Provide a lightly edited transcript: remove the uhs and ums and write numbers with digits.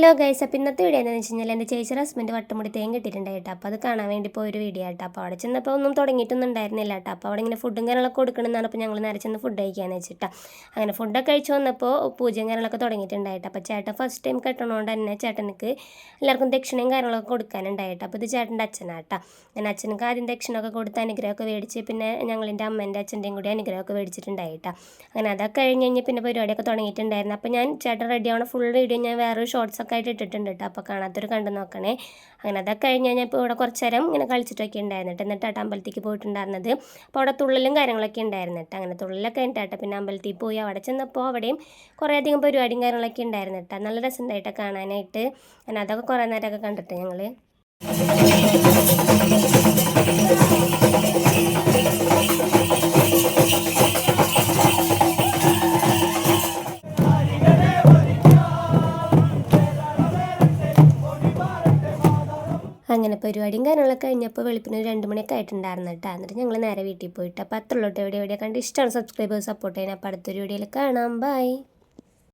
Hello guys, അപ്പോൾ ഇന്നത്തെ video എന്താണെന്ന് വെച്ച് കഴിഞ്ഞാൽ എൻ്റെ ചേച്ചിയുടെ ഹസ്ബൻഡ് വട്ടമുടി തേൻ കിട്ടിയിട്ടുണ്ടായിട്ട് അപ്പോൾ അത് കാണാൻ വേണ്ടി പോയൊരു വീഡിയോ ആട്ടോ. അപ്പോൾ അവിടെ ചെന്നപ്പോൾ ഒന്നും തുടങ്ങിയിട്ടൊന്നും ഉണ്ടായിരുന്നില്ല കേട്ടോ. അപ്പോൾ അവിടെ ഇങ്ങനെ ഫുഡും കാര്യങ്ങളൊക്കെ കൊടുക്കണമെന്നാണ്. അപ്പോൾ ഞങ്ങൾ നേരെ ചെന്ന് ഫുഡ് കഴിക്കാമെന്ന് വെച്ചിട്ടാണ്. അങ്ങനെ ഫുഡൊക്കെ കഴിച്ച് വന്നപ്പോൾ പൂജയും കാര്യങ്ങളൊക്കെ തുടങ്ങിയിട്ടുണ്ടായിട്ട് അപ്പോൾ ചേട്ടൻ ഫസ്റ്റ് ടൈം കെട്ടണോണ്ട് തന്നെ ചേട്ടനക്ക് എല്ലാവർക്കും ദക്ഷിണയും കാര്യങ്ങളൊക്കെ കൊടുക്കാനുണ്ടായിട്ട്. അപ്പോൾ ഇത് ചേട്ടൻ്റെ അച്ഛനാട്ടോ. ഞാൻ അച്ഛനക്ക് ആദ്യം ദക്ഷിണമൊക്കെ കൊടുത്ത് അനുഗ്രഹമൊക്കെ മേടിച്ച് പിന്നെ ഞങ്ങളിൻ്റെ അമ്മേൻ്റെ അച്ഛൻ്റെയും കൂടി അനുഗ്രഹമൊക്കെ മേടിച്ചിട്ടുണ്ടായിട്ടോ. അങ്ങനെ അതൊക്കെ കഴിഞ്ഞ് പിന്നെ പരിപാടിയൊക്കെ തുടങ്ങിയിട്ടുണ്ടായിരുന്നു. അപ്പോൾ ഞാൻ ചേട്ടൻ റെഡി ആവണ ഫുൾ വീഡിയോ ഞാൻ വേറൊരു ഷോർട്സ് ഒക്കെ ആയിട്ട് ഇട്ടിട്ടുണ്ട് കേട്ടോ. അപ്പോൾ കാണാത്തൊരു കണ്ടു നോക്കണേ. അങ്ങനെ അതൊക്കെ കഴിഞ്ഞ് ഞാൻ ഇപ്പോൾ ഇവിടെ കുറച്ച് നേരം ഇങ്ങനെ കളിച്ചിട്ടൊക്കെ ഉണ്ടായിരുന്നിട്ട് എന്നിട്ടാണ് അമ്പലത്തേക്ക് പോയിട്ടുണ്ടായിരുന്നത്. അപ്പോൾ അവിടെ തുള്ളലും കാര്യങ്ങളൊക്കെ ഉണ്ടായിരുന്നിട്ട് അങ്ങനെ തുള്ളലൊക്കെ ഉണ്ടായിട്ട് പിന്നെ അമ്പലത്തിൽ പോയി അവിടെ ചെന്നപ്പോൾ അവിടെയും കുറേ അധികം പരിപാടിയും കാര്യങ്ങളൊക്കെ ഉണ്ടായിരുന്നിട്ട് നല്ല രസമുണ്ടായിട്ടൊക്കെ കാണാനായിട്ട്. അങ്ങനെ അതൊക്കെ കുറേ നേരമൊക്കെ കണ്ടിട്ട് ഞങ്ങൾ അങ്ങനെ പരിപാടിയും കാര്യങ്ങളൊക്കെ കഴിഞ്ഞപ്പോൾ വെളുപ്പിന് 2 മണിയൊക്കെ ആയിട്ടുണ്ടായിരുന്നു കേട്ടോ. എന്നിട്ട് ഞങ്ങൾ നേരെ വീട്ടിൽ പോയിട്ട് അപ്പോൾ അത്രയുള്ളൂ. എവിടെ കണ്ട് ഇഷ്ടമാണ് സബ്സ്ക്രൈബേഴ്സ് സപ്പോർട്ട് ചെയ്യാൻ. അപ്പോൾ അടുത്തൊരു വീഡിയോയിൽ കാണാം. ബൈ.